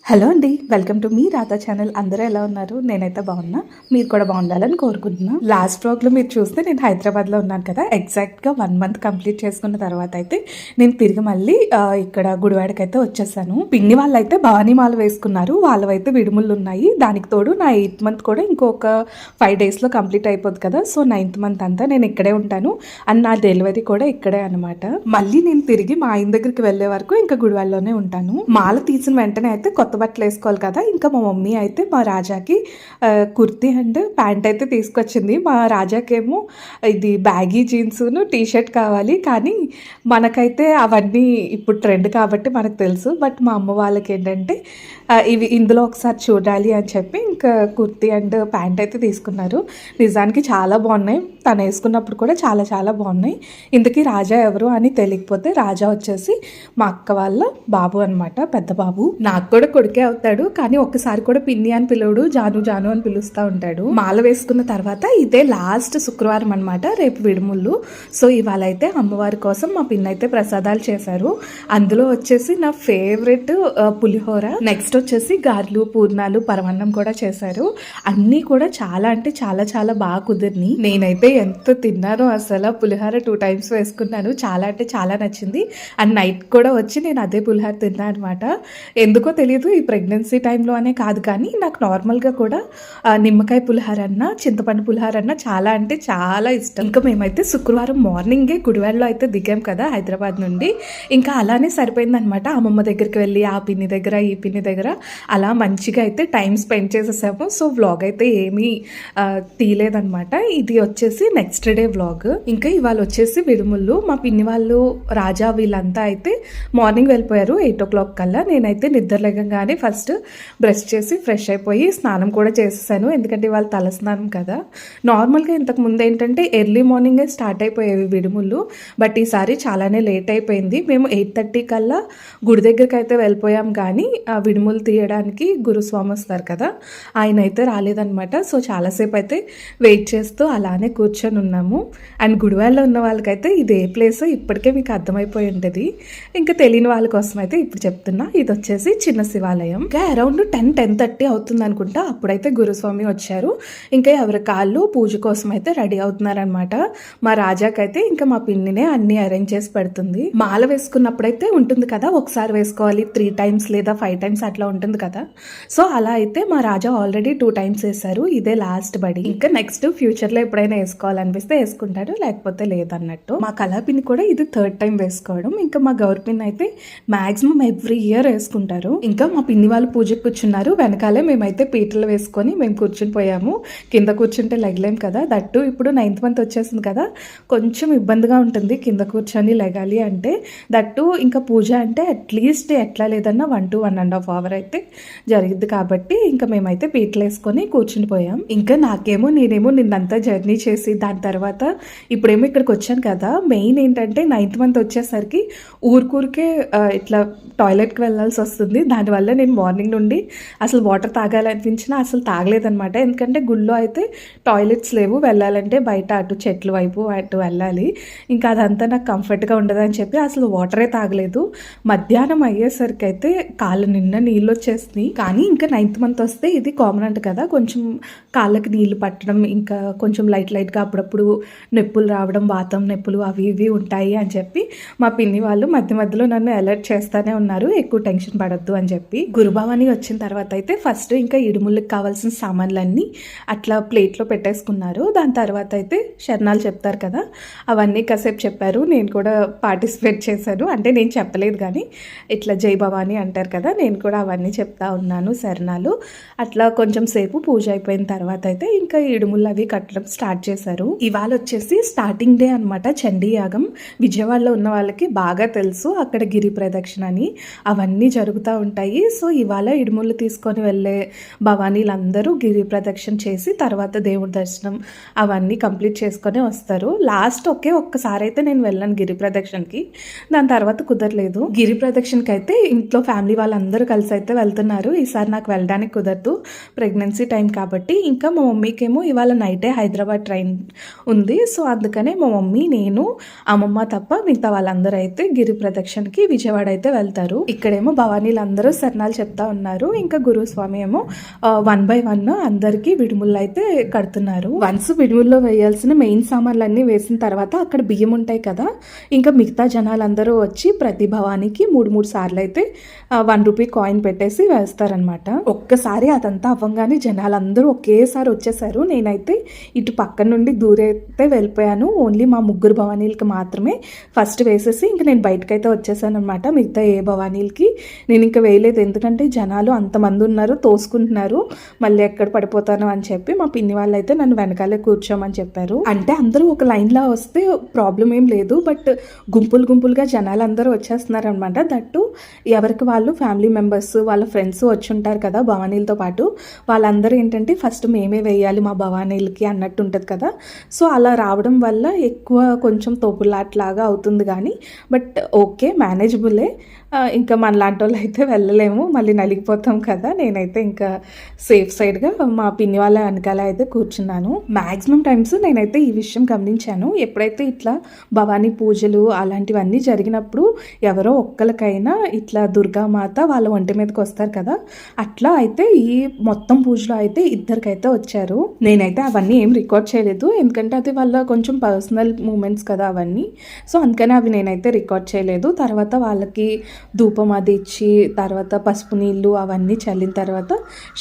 Hello అండి, welcome to me Radha channel. అందరూ ఎలా ఉన్నారు? నేనైతే బాగున్నా, మీరు కూడా బాగుండాలని కోరుకుంటున్నా. లాస్ట్ వ్లాగ్లో మీరు చూస్తే నేను హైదరాబాద్లో ఉన్నాను కదా, ఎగ్జాక్ట్గా 1 మంత్ కంప్లీట్ చేసుకున్న తర్వాత అయితే నేను తిరిగి మళ్ళీ ఇక్కడ గుడివాడకి అయితే వచ్చేసాను. పిన్ని వాళ్ళు అయితే భవానీ మాల వేసుకున్నారు, వాళ్ళవైతే విడుములు ఉన్నాయి. దానికి తోడు నా 8th మంత్ కూడా ఇంకొక 5 డేస్లో కంప్లీట్ అయిపోద్ది కదా, సో 9th మంత్ అంతా నేను ఇక్కడే ఉంటాను. అండ్ నా డెలివరీ కూడా ఇక్కడే అనమాట. మళ్ళీ నేను తిరిగి మా ఆయన దగ్గరికి వెళ్ళే వరకు ఇంకా గుడివాడలోనే ఉంటాను. మాల తీసిన వెంటనే అయితే కొత్త బట్టలు వేసుకోవాలి కదా, ఇంకా మా మమ్మీ అయితే మా రాజాకి కుర్తీ అండ్ ప్యాంట్ అయితే తీసుకొచ్చింది. మా రాజాకేమో ఇది బ్యాగీ జీన్స్ను టీషర్ట్ కావాలి, కానీ మనకైతే అవన్నీ ఇప్పుడు ట్రెండ్ కాబట్టి మనకు తెలుసు. బట్ మా అమ్మ వాళ్ళకి ఏంటంటే ఇందులో ఒకసారి చూడాలి అని చెప్పి ఇంకా కుర్తీ అండ్ ప్యాంట్ అయితే తీసుకున్నారు. నిజానికి చాలా బాగున్నాయి, తను వేసుకున్నప్పుడు కూడా చాలా చాలా బాగున్నాయి. ఇంతకీ రాజా ఎవరు అని తెలియకపోతే, రాజా వచ్చేసి మా అక్క వాళ్ళ బాబు అనమాట, పెద్ద బాబు. నాకు కూడా కొడుకే అవుతాడు, కానీ ఒక్కసారి కూడా పిన్ని అని పిలవడు, జాను జాను అని పిలుస్తూ ఉంటాడు. మాల వేసుకున్న తర్వాత ఇదే లాస్ట్ శుక్రవారం అనమాట, రేపు విడుముళ్ళు. సో ఇవాళ అయితే అమ్మవారి కోసం మా పిన్ని అయితే ప్రసాదాలు చేశారు. అందులో వచ్చేసి నా ఫేవరెట్ పులిహోర, నెక్స్ట్ వచ్చేసి గారెలు, పూర్ణాలు, పరమాన్నం కూడా చేశారు. అన్నీ కూడా చాలా అంటే చాలా చాలా బాగా కుదిరిని. నేనైతే ఎంత తిన్నానో అసలు. పులిహోర 2 times వేసుకున్నాను, చాలా అంటే చాలా నచ్చింది. అండ్ నైట్ కూడా వచ్చి నేను అదే పులిహోర తిన్నాను అనమాట. ఎందుకో తెలియదు, ఈ ప్రెగ్నెన్సీ టైంలో అనే కాదు, కానీ నాకు నార్మల్గా కూడా నిమ్మకాయ పులిహోర అన్న, చింతపండు పులిహోర అన్న చాలా అంటే చాలా ఇష్టం. ఇంకా మేమైతే శుక్రవారం మార్నింగే గుడివాడలో అయితే దిగాం కదా హైదరాబాద్ నుండి. ఇంకా అలానే సరిపోయింది అనమాట. అమ్మమ్మ దగ్గరికి వెళ్ళి ఆ పిన్ని దగ్గర ఈ పిన్ని దగ్గర అలా మంచిగా అయితే టైం స్పెండ్ చేసేసాము. సో వ్లాగ్ అయితే ఏమీ తీయలేదనమాట. ఇది వచ్చేసి నెక్స్ట్ డే వ్లాగ్. ఇంకా ఇవాళ వచ్చేసి విడుముళ్ళు. మా పిన్ని వాళ్ళు, రాజా వీళ్ళంతా అయితే మార్నింగ్ వెళ్ళిపోయారు 8 o'clock కల్లా. నేనైతే నిద్ర లేగంగానే ఫస్ట్ బ్రష్ చేసి ఫ్రెష్ అయిపోయి స్నానం కూడా చేసేసాను, ఎందుకంటే ఇవాళ తల స్నానం కదా. నార్మల్గా ఇంతకు ముందు ఏంటంటే ఎర్లీ మార్నింగే స్టార్ట్ అయిపోయేవి విడుముళ్ళు, బట్ ఈసారి చాలానే లేట్ అయిపోయింది. మేము 8:30 కల్లా గుడి దగ్గరికి అయితే వెళ్ళిపోయాం, కానీ ఆ విడుములు తీయడానికి గురుస్వామి వస్తారు కదా, ఆయన అయితే రాలేదనమాట. సో చాలాసేపు అయితే వెయిట్ చేస్తూ అలానే కూర్చొని ఉన్నాము. అండ్ గుడివాడలో ఉన్న వాళ్ళకైతే ఇది ఏ ప్లేస్ ఇప్పటికే మీకు అర్థమైపోయి ఉంటుంది. ఇంకా తెలియని వాళ్ళ కోసం అయితే ఇప్పుడు చెప్తున్నా. ఇది వచ్చేసి చిన్న శివాలయం. ఇంకా అరౌండ్ 10-10:30 అవుతుంది అనుకుంటా, అప్పుడైతే గురుస్వామి వచ్చారు. ఇంకా ఎవరి కాళ్ళు పూజ కోసం అయితే రెడీ అవుతున్నారనమాట. మా రాజాకైతే ఇంకా మా పిన్నినే అన్ని అరేంజ్ చేసి పెడుతుంది. మాల వేసుకున్నప్పుడైతే ఉంటుంది కదా, ఒకసారి వేసుకోవాలి 3 times లేదా 5 times అట్లా ఉంటుంది కదా. సో అలా అయితే మా రాజా ఆల్రెడీ 2 times వేశారు, ఇదే లాస్ట్ బడి. ఇంకా నెక్స్ట్ ఫ్యూచర్లో ఎప్పుడైనా వేసుకోవాలనిపిస్తే వేసుకుంటారు, లేకపోతే లేదన్నట్టు. మా కళాపిన్ని కూడా ఇది 3rd time వేసుకోవడం. ఇంకా మా గౌర్ పిన్ని అయితే మాక్సిమం ఎవ్రీ ఇయర్ వేసుకుంటారు. ఇంకా మా పిన్ని వాళ్ళు పూజకు కూర్చున్నారు, వెనకాలే మేమైతే పీటలు వేసుకొని మేము కూర్చుని పోయాము. కింద కూర్చుంటే లెగలేం కదా, దట్టు ఇప్పుడు 9th month వచ్చేసింది కదా, కొంచెం ఇబ్బందిగా ఉంటుంది కింద కూర్చొని లెగాలి అంటే. దట్టు ఇంకా పూజ అంటే అట్లీస్ట్ ఎట్లా లేదన్నా 1 to 1.5 hour అయితే జరిగింది కాబట్టి ఇంకా మేమైతే పీటలు వేసుకొని కూర్చుని పోయాం. ఇంకా నేనేమో నిన్నంతా జర్నీ చేసి దాని తర్వాత ఇప్పుడేమో ఇక్కడికి వచ్చాను కదా. మెయిన్ ఏంటంటే 9th month వచ్చేసరికి ఊరికే ఇట్లా టాయిలెట్కి వెళ్ళాల్సి వస్తుంది. దానివల్ల నేను మార్నింగ్ నుండి అసలు వాటర్ తాగాలనిపించినా అసలు తాగలేదనమాట. ఎందుకంటే గుళ్ళో అయితే టాయిలెట్స్ లేవు, వెళ్ళాలంటే బయట అటు చెట్ల వైపు అటు వెళ్ళాలి. ఇంకా అదంతా నాకు కంఫర్ట్గా ఉండదని చెప్పి అసలు వాటరే తాగలేదు. మధ్యాహ్నం అయ్యేసరికి అయితే కాళ్ళ నిండా నీళ్ళు వచ్చేసినాయి. కానీ ఇంకా 9th month వస్తే ఇది కామన్ అంట కదా, కొంచెం కాళ్ళకి నీళ్ళు పట్టడం, ఇంకా కొంచెం లైట్గా అప్పుడప్పుడు నొప్పులు రావడం, వాతం నొప్పులు అవి ఇవి ఉంటాయి అని చెప్పి మా పిన్ని వాళ్ళు మధ్యలో నన్ను అలర్ట్ చేస్తానే ఉన్నారు, ఎక్కువ టెన్షన్ పడద్దు అని చెప్పి. గురుభవాని వచ్చిన తర్వాత అయితే ఫస్ట్ ఇంకా ఇడుముళ్ళకి కావాల్సిన సామాన్లన్నీ అట్లా ప్లేట్లో పెట్టేసుకున్నారు. దాని తర్వాత అయితే శరణాలు చెప్తారు కదా, అవన్నీ కాసేపు చెప్పారు. నేను కూడా పార్టిసిపేట్ చేశాను, అంటే నేను చెప్పలేదు కానీ ఇట్లా జై భవాని అంటారు కదా, నేను కూడా అవన్నీ చెప్తా ఉన్నాను శరణాలు. అట్లా కొంచెం సేపు పూజ అయిపోయిన తర్వాత అయితే ఇంకా ఇడుముళ్ళు అవి కట్టడం స్టార్ట్ చేశారు. ఇవాళ వచ్చేసి స్టార్టింగ్ డే అనమాట, చండీ యాగం. విజయవాడలో ఉన్న వాళ్ళకి బాగా తెలుసు, అక్కడ గిరి ప్రదక్షిణ అని అవన్నీ జరుగుతూ ఉంటాయి. సో ఇవాళ ఇడుముళ్ళు తీసుకొని వెళ్ళే భవానీలందరూ గిరి ప్రదక్షిణ చేసి తర్వాత దేవుడి దర్శనం అవన్నీ కంప్లీట్ చేసుకొని వస్తారు. లాస్ట్ ఒక్కసారి అయితే నేను వెళ్ళాను గిరి ప్రదక్షిణకి, దాని తర్వాత కుదరలేదు. గిరి ప్రదక్షిణకి అయితే ఇంట్లో ఫ్యామిలీ వాళ్ళందరూ కలిసి అయితే వెళ్తున్నారు. ఈసారి నాకు వెళ్ళడానికి కుదరదు, ప్రెగ్నెన్సీ టైం కాబట్టి. ఇంకా మా మమ్మీకేమో ఇవాళ నైటే హైదరాబాద్ ట్రైన్ ఉంది. సో అందుకనే మా మమ్మీ, నేను, అమ్మమ్మ తప్ప మిగతా వాళ్ళందరూ అయితే గిరి ప్రదక్షిణకి విజయవాడ అయితే వెళ్తారు. ఇక్కడేమో భవానీలందరూ సరే శరణాలు చెప్తా ఉన్నారు. ఇంకా గురుస్వామి ఏమో 1 by 1 అందరికీ విడుముళ్ళు అయితే కడుతున్నారు. వన్స్ విడుముల్లో వేయాల్సిన మెయిన్ సామాన్లు అన్నీ వేసిన తర్వాత అక్కడ బియ్యం ఉంటాయి కదా, ఇంకా మిగతా జనాలందరూ వచ్చి ప్రతి భవానికి 3 సార్లు అయితే 1 రూపీ కాయిన్ పెట్టేసి వేస్తారనమాట. ఒక్కసారి అదంతా అవ్వంగానే జనాలందరూ ఒకేసారి వచ్చేసారు. నేనైతే ఇటు పక్క నుండి దూరైతే వెళ్ళిపోయాను. ఓన్లీ మా 3 భవానీలకి మాత్రమే ఫస్ట్ వేసేసి ఇంకా నేను బయటకైతే వచ్చేసాను అనమాట. మిగతా ఏ భవానీలకి నేను ఇంకా వేయలేదు, ఎందుకంటే జనాలు అంతమంది ఉన్నారు, తోసుకుంటున్నారు, మళ్ళీ ఎక్కడ పడిపోతాను అని చెప్పి మా పిన్ని వాళ్ళు అయితే నన్ను వెనకాలే కూర్చోమని చెప్పారు. అంటే అందరూ ఒక లైన్లో వస్తే ప్రాబ్లం ఏం లేదు, బట్ గుంపులుగా జనాలు అందరూ వచ్చేస్తున్నారు అనమాట. దట్టు ఎవరికి వాళ్ళు ఫ్యామిలీ మెంబర్స్ వాళ్ళ ఫ్రెండ్స్ వచ్చి ఉంటారు కదా భవానీలతో పాటు, వాళ్ళందరూ ఏంటంటే ఫస్ట్ మేమే వేయాలి మా భవానీలకి అన్నట్టు ఉంటుంది కదా. సో అలా రావడం వల్ల ఎక్కువ కొంచెం తోపులాట్లాగా అవుతుంది, కానీ బట్ ఓకే మేనేజబులే. ఇంకా మనలాంటి వాళ్ళు అయితే వెళ్ళలేము, మళ్ళీ నలిగిపోతాం కదా. నేనైతే ఇంకా సేఫ్ సైడ్గా మా పిన్ని వాళ్ళ వెనకాల అయితే కూర్చున్నాను. మ్యాక్సిమం టైమ్స్ నేనైతే ఈ విషయం గమనించాను, ఎప్పుడైతే ఇట్లా భవానీ పూజలు అలాంటివన్నీ జరిగినప్పుడు ఎవరో ఒక్కరికైనా ఇట్లా దుర్గామాత వాళ్ళ ఒంటి మీదకి వస్తారు కదా, అట్లా అయితే ఈ మొత్తం పూజలో అయితే ఇద్దరికైతే వచ్చారు. నేనైతే అవన్నీ ఏం రికార్డ్ చేయలేదు, ఎందుకంటే అది వాళ్ళ కొంచెం పర్సనల్ మూమెంట్స్ కదా అవన్నీ. సో అందుకని అవి నేనైతే రికార్డ్ చేయలేదు. తర్వాత వాళ్ళకి ధూపం అది ఇచ్చి తర్వాత పసుపు నీళ్ళు అవన్నీ చల్లిన తర్వాత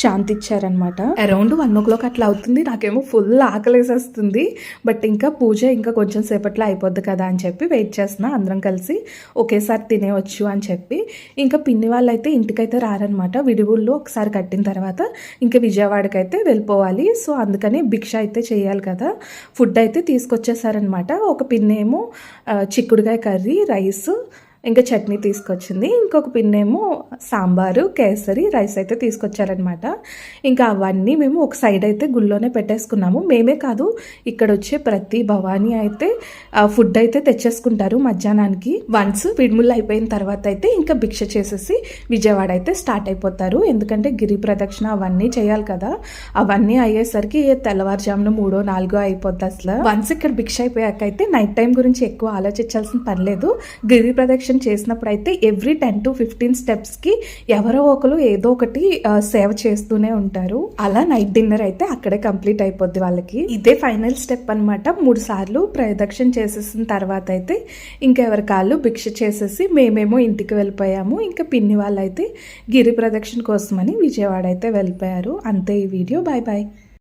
శాంతి ఇచ్చారనమాట. అరౌండ్ 1 o'clock అట్లా అవుతుంది. నాకేమో ఫుల్ ఆకలేసేస్తుంది, బట్ ఇంకా పూజ ఇంకా కొంచెం సేపట్లో అయిపోద్ది కదా అని చెప్పి వెయిట్ చేస్తున్నా, అందరం కలిసి ఒకేసారి తినేవచ్చు అని చెప్పి. ఇంకా పిన్ని వాళ్ళు అయితే ఇంటికైతే రారనమాట, విడివుల్లో ఒకసారి కట్టిన తర్వాత ఇంకా విజయవాడకి అయితే వెళ్ళిపోవాలి. సో అందుకని భిక్ష అయితే చేయాలి కదా, ఫుడ్ అయితే తీసుకొచ్చేసారనమాట. ఒక పిన్ని ఏమో చిక్కుడుకాయ కర్రీ, రైస్ ఇంకా చట్నీ తీసుకొచ్చింది, ఇంకొక పిన్నేమో సాంబారు, కేసరి, రైస్ అయితే తీసుకొచ్చారనమాట. ఇంకా అవన్నీ మేము ఒక సైడ్ అయితే గుళ్ళోనే పెట్టేసుకున్నాము. మేమే కాదు, ఇక్కడ వచ్చే ప్రతి భవానీ అయితే ఫుడ్ అయితే తెచ్చేసుకుంటారు మధ్యాహ్నానికి. వన్స్ విడుముళ్ళు అయిపోయిన తర్వాత అయితే ఇంకా భిక్ష చేసేసి విజయవాడ అయితే స్టార్ట్ అయిపోతారు, ఎందుకంటే గిరి ప్రదక్షిణ అవన్నీ చేయాలి కదా. అవన్నీ అయ్యేసరికి తెల్లవారుజామున 3-4 అయిపోద్ది అసలు. వన్స్ ఇక్కడ భిక్ష అయిపోయాక అయితే నైట్ టైం గురించి ఎక్కువ ఆలోచించాల్సిన పర్లేదు. గిరి ప్రదక్షిణ చేసినప్పుడు అయితే ఎవ్రీ 10 to 15 స్టెప్స్కి ఎవరో ఒకరు ఏదో ఒకటి సేవ చేస్తూనే ఉంటారు. అలా నైట్ డిన్నర్ అయితే అక్కడే కంప్లీట్ అయిపోద్ది వాళ్ళకి. ఇదే ఫైనల్ స్టెప్ అనమాట. 3 సార్లు ప్రదక్షిణ చేసేసిన తర్వాత అయితే ఇంకా ఎవరి కాళ్ళు భిక్ష చేసేసి మేమేమో ఇంటికి వెళ్ళిపోయాము. ఇంకా పిన్ని వాళ్ళు అయితే గిరి ప్రదక్షిణ కోసమని విజయవాడ అయితే వెళ్ళిపోయారు. అంతే ఈ వీడియో. Bye bye.